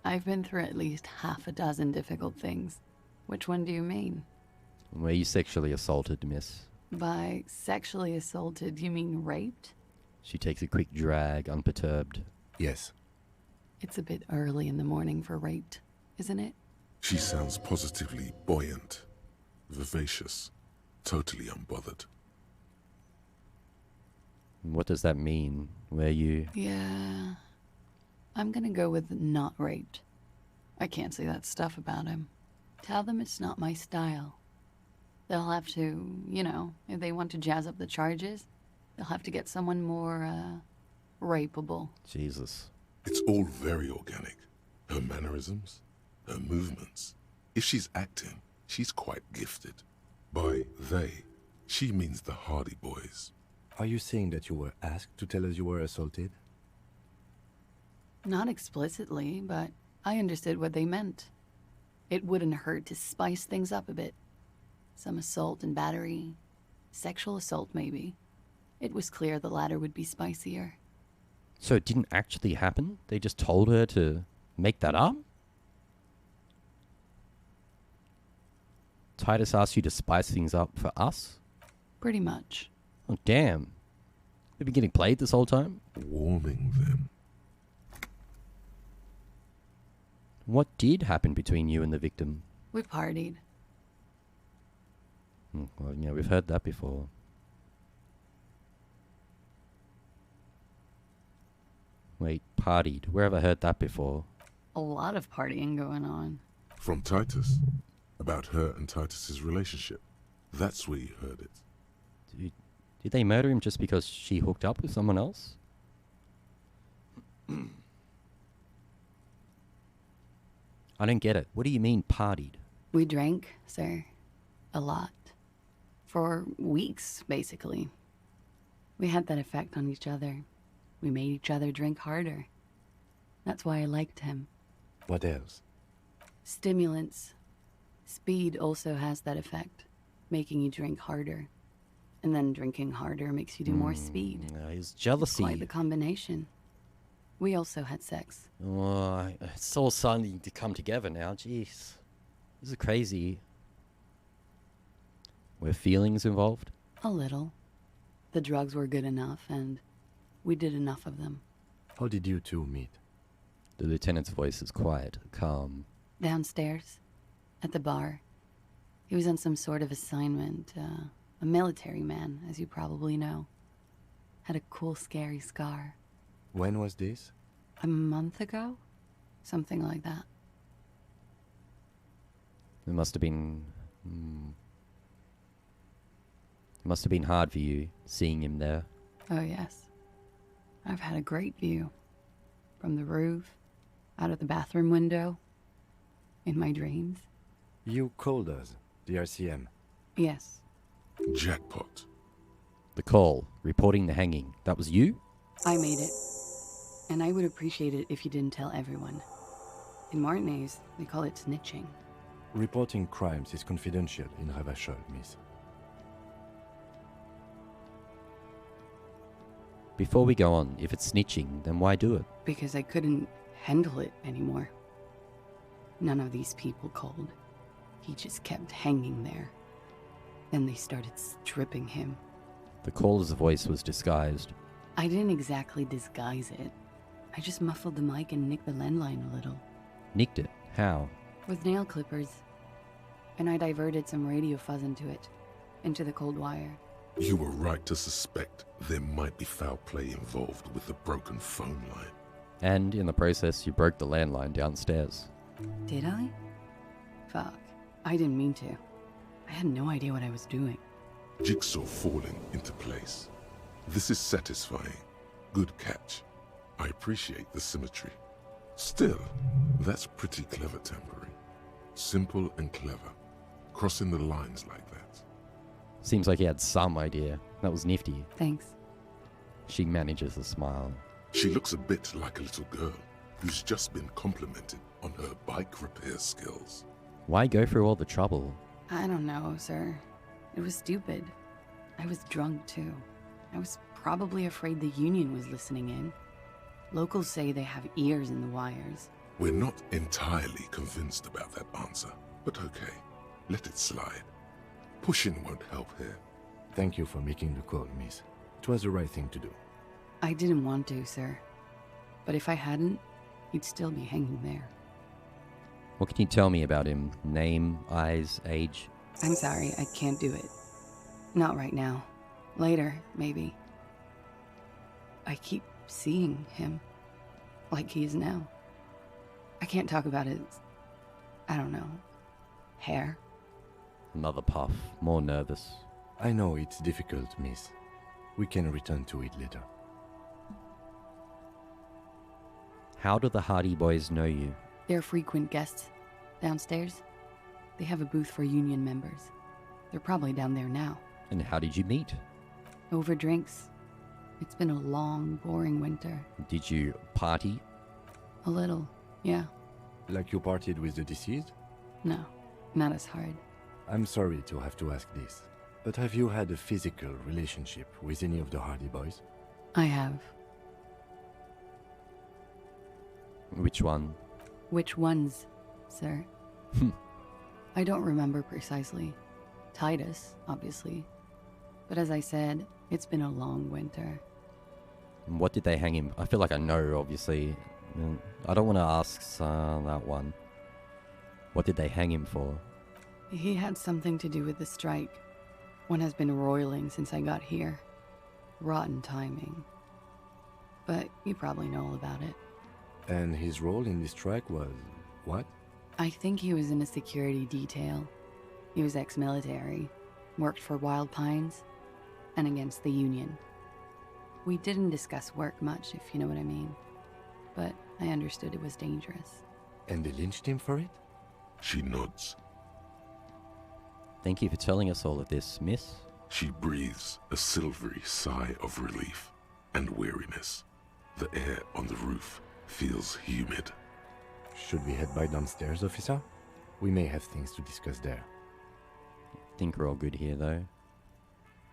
Speaker 11: I've been through at least half a dozen difficult things. Which one do you mean?
Speaker 1: Were you sexually assaulted, miss?
Speaker 11: By sexually assaulted, you mean raped?
Speaker 1: She takes a quick drag, unperturbed.
Speaker 2: Yes.
Speaker 11: It's a bit early in the morning for raped, isn't it?
Speaker 3: She sounds positively buoyant, vivacious, totally unbothered.
Speaker 1: What does that mean? Were you...
Speaker 11: Yeah. I'm gonna go with not raped. I can't say that stuff about him. Tell them it's not my style. They'll have to, you know, if they want to jazz up the charges, they'll have to get someone more, rapeable.
Speaker 1: Jesus.
Speaker 3: It's all very organic. Her mannerisms, her movements. If she's acting, she's quite gifted. By they, she means the Hardy Boys.
Speaker 2: Are you saying that you were asked to tell us you were assaulted?
Speaker 11: Not explicitly, but I understood what they meant. It wouldn't hurt to spice things up a bit. Some assault and battery. Sexual assault, maybe. It was clear the latter would be spicier.
Speaker 1: So it didn't actually happen? They just told her to make that up? Titus asked you to spice things up for us?
Speaker 11: Pretty much.
Speaker 1: Oh, damn. We've been getting played this whole time?
Speaker 3: Warming them.
Speaker 1: What did happen between you and the victim?
Speaker 11: We partied.
Speaker 1: Well, yeah, we've heard that before. Wait, partied. Where have I heard that before?
Speaker 11: A lot of partying going on.
Speaker 3: From Titus. About her and Titus's relationship. That's where you heard it.
Speaker 1: Did they murder him just because she hooked up with someone else? I don't get it. What do you mean partied?
Speaker 11: We drank, sir. A lot. For weeks, basically. We had that effect on each other. We made each other drink harder. That's why I liked him.
Speaker 2: What else?
Speaker 11: Stimulants. Speed also has that effect, making you drink harder. And then drinking harder makes you do more speed.
Speaker 1: His jealousy.
Speaker 11: Quite the combination. We also had sex.
Speaker 1: Oh, it's all starting to come together now. Jeez. This is crazy. Were feelings involved?
Speaker 11: A little. The drugs were good enough, and we did enough of them.
Speaker 2: How did you two meet?
Speaker 1: The lieutenant's voice is quiet, calm.
Speaker 11: Downstairs. at the bar. He was on some sort of assignment, a military man, as you probably know. Had a cool, scary scar.
Speaker 2: When was this?
Speaker 11: A month ago? Something like that.
Speaker 1: It must have been... It must have been hard for you, seeing him there.
Speaker 11: Oh, yes. I've had a great view. From the roof, out of the bathroom window, in my dreams.
Speaker 2: You called us, the RCM.
Speaker 11: Yes.
Speaker 3: Jackpot.
Speaker 1: The call, reporting the hanging. That was you?
Speaker 11: I made it. And I would appreciate it if you didn't tell everyone. In Martinez, they call it snitching.
Speaker 2: Reporting crimes is confidential in Ravachol, miss.
Speaker 1: Before we go on, if it's snitching, then why do it?
Speaker 11: Because I couldn't handle it anymore. None of these people called. He just kept hanging there. Then they started stripping him.
Speaker 1: The caller's voice was disguised.
Speaker 11: I didn't exactly disguise it. I just muffled the mic and nicked the landline a little.
Speaker 1: Nicked it? How?
Speaker 11: With nail clippers. And I diverted some radio fuzz into it. Into the cold wire.
Speaker 3: You were right to suspect there might be foul play involved with the broken phone line.
Speaker 1: And in the process, you broke the landline downstairs.
Speaker 11: Did I? Fuck. I didn't mean to. I had no idea what I was doing.
Speaker 3: Jigsaw falling into place. This is satisfying. Good catch. I appreciate the symmetry. Still, that's pretty clever tampering. Simple and clever. Crossing the lines like that.
Speaker 1: Seems like he had some idea. That was nifty.
Speaker 11: Thanks.
Speaker 1: She manages a smile.
Speaker 3: She looks a bit like a little girl who's just been complimented on her bike repair skills.
Speaker 1: Why go through all the trouble?
Speaker 11: I don't know, sir. It was stupid. I was drunk, too. I was probably afraid the union was listening in. Locals say they have ears in the wires.
Speaker 3: We're not entirely convinced about that answer, but okay. Let it slide. Pushing won't help here.
Speaker 2: Thank you for making the call, miss. It was the right thing to do.
Speaker 11: I didn't want to, sir. But if I hadn't, he'd still be hanging there.
Speaker 1: What can you tell me about him? Name, eyes, age?
Speaker 11: I'm sorry, I can't do it. Not right now. Later, maybe. I keep seeing him. Like he is now. I can't talk about his... I don't know. Hair.
Speaker 1: Another puff, more nervous.
Speaker 2: I know it's difficult, miss. We can return to it later.
Speaker 1: How do the Hardy Boys know you?
Speaker 11: They're frequent guests. Downstairs. They have a booth for union members. They're probably down there now.
Speaker 1: And how did you meet?
Speaker 11: Over drinks. It's been a long, boring winter.
Speaker 1: Did you party?
Speaker 11: A little, yeah.
Speaker 2: Like you partied with the deceased?
Speaker 11: No, not as hard.
Speaker 2: I'm sorry to have to ask this, but have you had a physical relationship with any of the Hardy Boys?
Speaker 11: I have.
Speaker 1: Which one?
Speaker 11: Which ones, sir? I don't remember precisely. Titus, obviously. But as I said, it's been a long winter.
Speaker 1: What did they hang him? I feel like I know, obviously. I don't want to ask that one. What did they hang him for?
Speaker 11: He had something to do with the strike. One has been roiling since I got here. Rotten timing. But you probably know all about it.
Speaker 2: And his role in this strike was what?
Speaker 11: I think he was in a security detail. He was ex-military, worked for Wild Pines, and against the Union. We didn't discuss work much, if you know what I mean. But I understood it was dangerous.
Speaker 2: And they lynched him for it?
Speaker 3: She nods.
Speaker 1: Thank you for telling us all of this, miss.
Speaker 3: She breathes a silvery sigh of relief and weariness. The air on the roof feels humid.
Speaker 2: Should we head by downstairs, officer? We may have things to discuss there.
Speaker 1: Think we're all good here, though.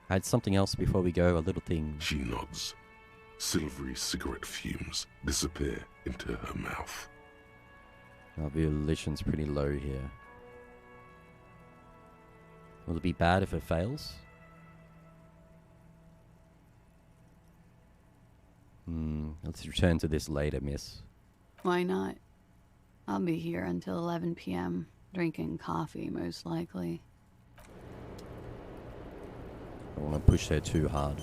Speaker 1: I had something else before we go, a little thing.
Speaker 3: She nods. Silvery cigarette fumes disappear into her mouth.
Speaker 1: Our volition's pretty low here. Will it be bad if it fails? Let's return to this later, miss.
Speaker 11: Why not? I'll be here until 11 p.m. Drinking coffee, most likely.
Speaker 1: I don't want to push her too hard.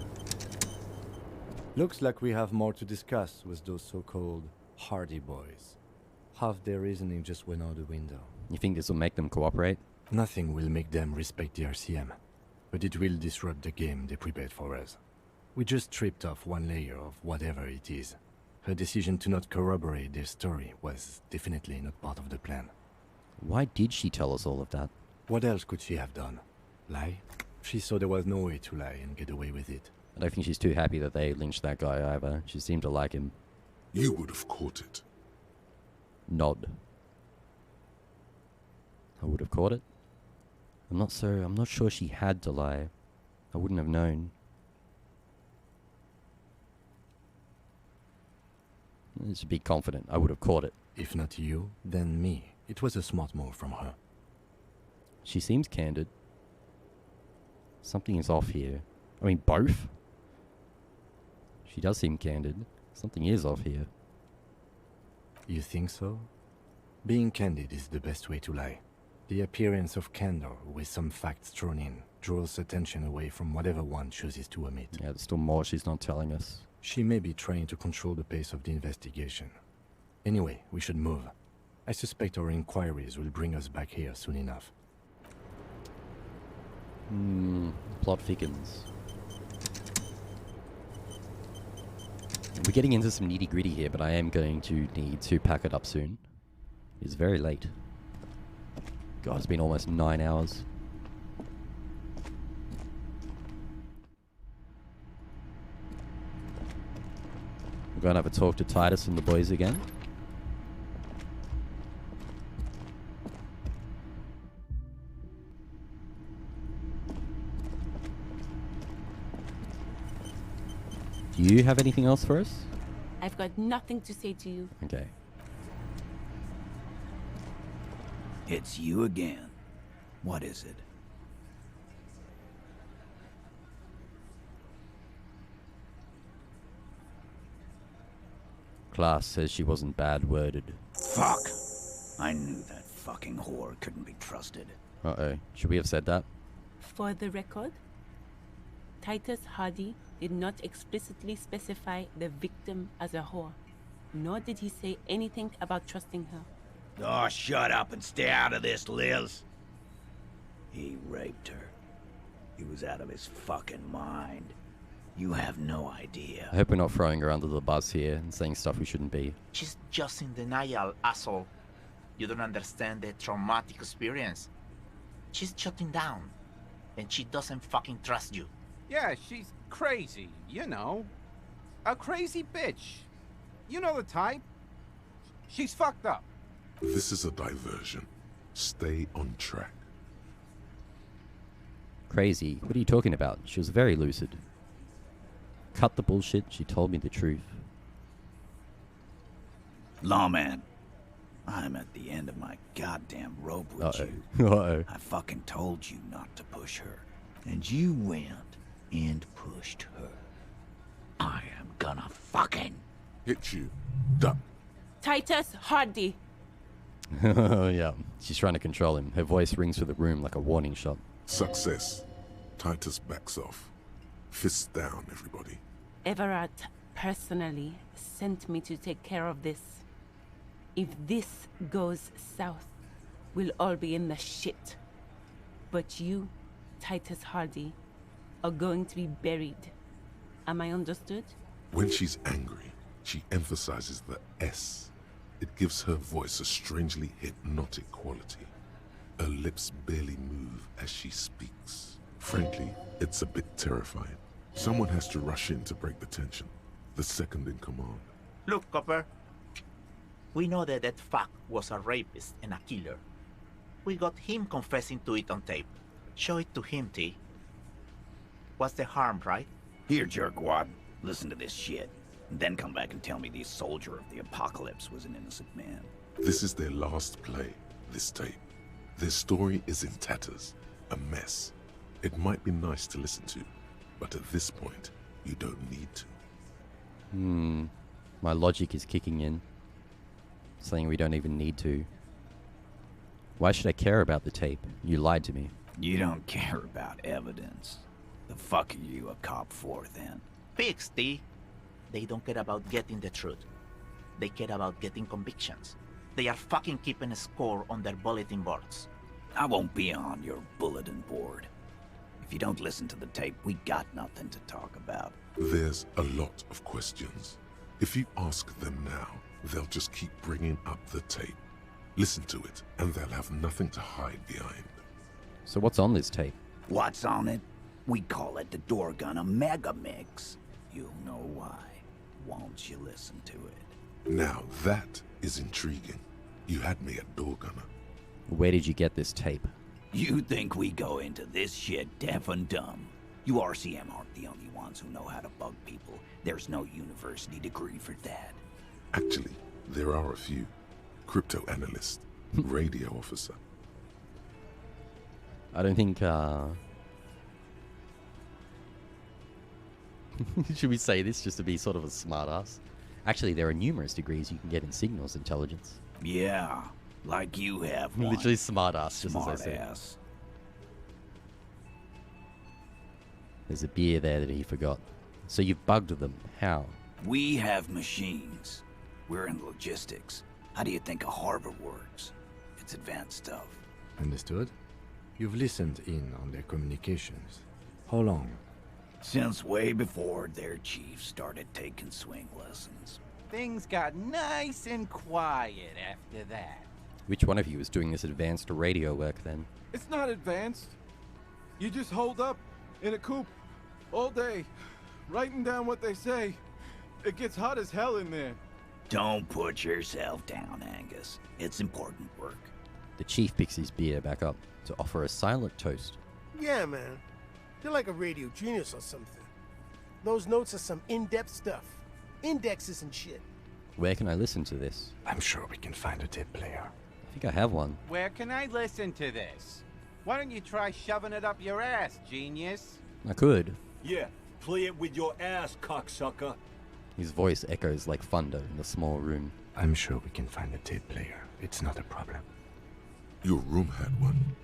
Speaker 2: Looks like we have more to discuss with those so-called Hardy boys. Half their reasoning just went out the window.
Speaker 1: You think this will make them cooperate?
Speaker 2: Nothing will make them respect the RCM, but it will disrupt the game they prepared for us. We just stripped off one layer of whatever it is. Her decision to not corroborate their story was definitely not part of the plan.
Speaker 1: Why did she tell us all of that?
Speaker 2: What else could she have done? Lie? She saw there was no way to lie and get away with it.
Speaker 1: I don't think she's too happy that they lynched that guy either. She seemed to like him.
Speaker 3: You would have caught it.
Speaker 1: Nod. I would have caught it. I'm not sure she had to lie. I wouldn't have known. Just be confident. I would have caught it.
Speaker 2: If not you, then me. It was a smart move from her.
Speaker 1: She seems candid. Something is off here. I mean, both. She does seem candid. Something is off here.
Speaker 2: You think so? Being candid is the best way to lie. The appearance of candor with some facts thrown in draws attention away from whatever one chooses to omit.
Speaker 1: Yeah, there's still more she's not telling us.
Speaker 2: She may be trying to control the pace of the investigation. Anyway, we should move. I suspect our inquiries will bring us back here soon enough.
Speaker 1: Plot thickens. We're getting into some nitty-gritty here, but I am going to need to pack it up soon. It's very late. God, it's been almost 9 hours. We're going to have a talk to Titus and the boys again. Do you have anything else for us?
Speaker 7: I've got nothing to say to you.
Speaker 1: Okay.
Speaker 5: It's you again. What is it?
Speaker 1: Class says she wasn't bad-worded.
Speaker 5: Fuck! I knew that fucking whore couldn't be trusted.
Speaker 1: Uh-oh. Should we have said that?
Speaker 7: For the record, Titus Hardy did not explicitly specify the victim as a whore, nor did he say anything about trusting her.
Speaker 5: Oh, shut up and stay out of this, Liz. He raped her. He was out of his fucking mind. You have no idea.
Speaker 1: I hope we're not throwing her under the bus here and saying stuff we shouldn't be.
Speaker 12: She's just in denial, asshole. You don't understand the traumatic experience. She's shutting down, and she doesn't fucking trust you.
Speaker 8: Yeah, she's crazy, you know. A crazy bitch. You know the type. She's fucked up.
Speaker 3: This is a diversion. Stay on track.
Speaker 1: Crazy? What are you talking about? She was very lucid. Cut the bullshit, she told me the truth.
Speaker 5: Lawman, I'm at the end of my goddamn rope with you.
Speaker 1: Uh-oh.
Speaker 5: I fucking told you not to push her. And you went and pushed her. I am gonna fucking...
Speaker 3: Hit you. Duck.
Speaker 7: Titus Hardy!
Speaker 1: Yeah, she's trying to control him. Her voice rings through the room like a warning shot.
Speaker 3: Success. Titus backs off. Fists down, everybody.
Speaker 7: Everard personally sent me to take care of this. If this goes south, we'll all be in the shit. But you, Titus Hardy, are going to be buried. Am I understood?
Speaker 3: When she's angry, she emphasizes the S. It gives her voice a strangely hypnotic quality. Her lips barely move as she speaks. Frankly, it's a bit terrifying. Someone has to rush in to break the tension. The second in command.
Speaker 12: Look, Copper. We know that that fuck was a rapist and a killer. We got him confessing to it on tape. Show it to him, T. What's the harm, right?
Speaker 5: Here, jerkwad. Listen to this shit. And then come back and tell me the soldier of the apocalypse was an innocent man.
Speaker 3: This is their last play, this tape. Their story is in tatters, a mess. It might be nice to listen to, but at this point, you don't need to.
Speaker 1: My logic is kicking in. Saying we don't even need to. Why should I care about the tape? You lied to me.
Speaker 5: You don't care about evidence. The fuck are you a cop for, then?
Speaker 12: Fix, T. They don't care about getting the truth. They care about getting convictions. They are fucking keeping a score on their bulletin boards.
Speaker 5: I won't be on your bulletin board. If you don't listen to the tape, we got nothing to talk about.
Speaker 3: There's a lot of questions. If you ask them now, they'll just keep bringing up the tape. Listen to it, and they'll have nothing to hide behind.
Speaker 1: So what's on this tape?
Speaker 5: What's on it? We call it the Door Gunner Mega Mix. You'll know why, won't you listen to it?
Speaker 3: Now that is intriguing. You had me at Door Gunner.
Speaker 1: Where did you get this tape?
Speaker 5: You think we go into this shit deaf and dumb? You RCM aren't the only ones who know how to bug people. There's no university degree for that.
Speaker 3: Actually, there are a few. Crypto analyst, radio officer.
Speaker 1: I don't think, should we say this just to be sort of a smartass? Actually, there are numerous degrees you can get in signals intelligence.
Speaker 5: Yeah, like you have one.
Speaker 1: Literally smartass, just as I said.
Speaker 5: Smartass.
Speaker 1: There's a beer there that he forgot. So you've bugged them. How?
Speaker 5: We have machines. We're in logistics. How do you think a harbor works? It's advanced stuff.
Speaker 2: Understood? You've listened in on their communications. How long?
Speaker 5: Since way before their chief started taking swing lessons.
Speaker 8: Things got nice and quiet after that.
Speaker 1: Which one of you is doing this advanced radio work then?
Speaker 8: It's not advanced. You just hold up in a coop all day, writing down what they say. It gets hot as hell in there.
Speaker 5: Don't put yourself down, Angus. It's important work.
Speaker 1: The chief picks his beer back up to offer a silent toast.
Speaker 6: Yeah, man. You're like a radio genius or something. Those notes are some in-depth stuff. Indexes and shit.
Speaker 1: Where can I listen to this?
Speaker 2: I'm sure we can find a tape player.
Speaker 1: I think I have one.
Speaker 8: Where can I listen to this? Why don't you try shoving it up your ass, genius?
Speaker 1: I could.
Speaker 9: Yeah, play it with your ass, cocksucker.
Speaker 1: His voice echoes like thunder in the small room.
Speaker 2: I'm sure we can find a tape player. It's not a problem.
Speaker 3: Your room had one.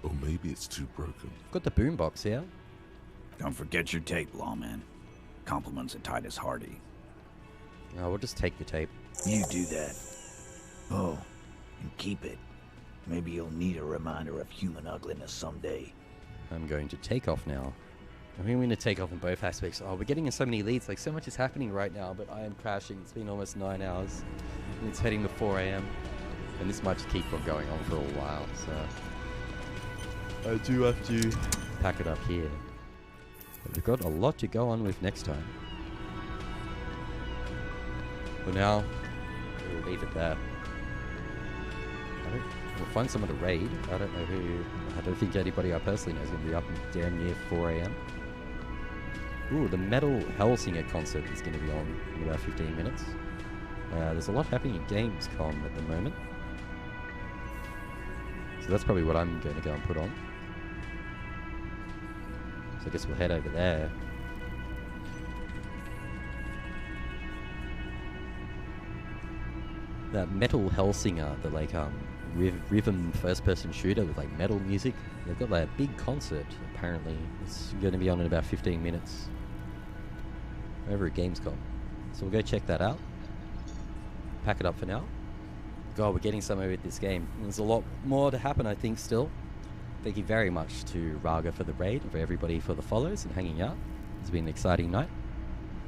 Speaker 3: Or maybe it's too broken.
Speaker 1: Got the boombox here.
Speaker 5: Don't forget your tape, lawman. Compliments of Titus Hardy.
Speaker 1: We'll just take the tape.
Speaker 5: You do that. Oh, and keep it. Maybe you'll need a reminder of human ugliness someday.
Speaker 1: I'm going to take off now. I think I'm going to take off in both aspects. Oh, we're getting in so many leads. Like, so much is happening right now, but I am crashing. It's been almost 9 hours. And it's heading to 4 a.m. And this might just keep on going on for a while, so... I do have to pack it up here. But we've got a lot to go on with next time. For now, we'll leave it there. We'll find someone to raid. I don't know who. I don't think anybody I personally know is going to be up damn near 4 a.m. Ooh, the Metal Hellsinger concert is going to be on in about 15 minutes. There's a lot happening at Gamescom at the moment. So that's probably what I'm going to go and put on. So I guess we'll head over there. That Metal Hellsinger, the like rhythm first-person shooter with like metal music. They've got that big concert apparently. It's going to be on in about 15 minutes over at Gamescom. So we'll go check that out. Pack it up for now. God, we're getting somewhere with this game. There's a lot more to happen, I think, still. Thank you very much to Raga for the raid and for everybody for the follows and hanging out. It's been an exciting night.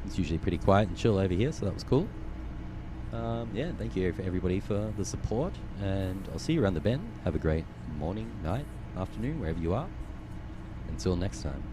Speaker 1: It's usually pretty quiet and chill over here, so that was cool. Yeah, thank you for everybody for the support, and I'll see you around the bend. Have a great morning, night, afternoon, wherever you are. Until next time.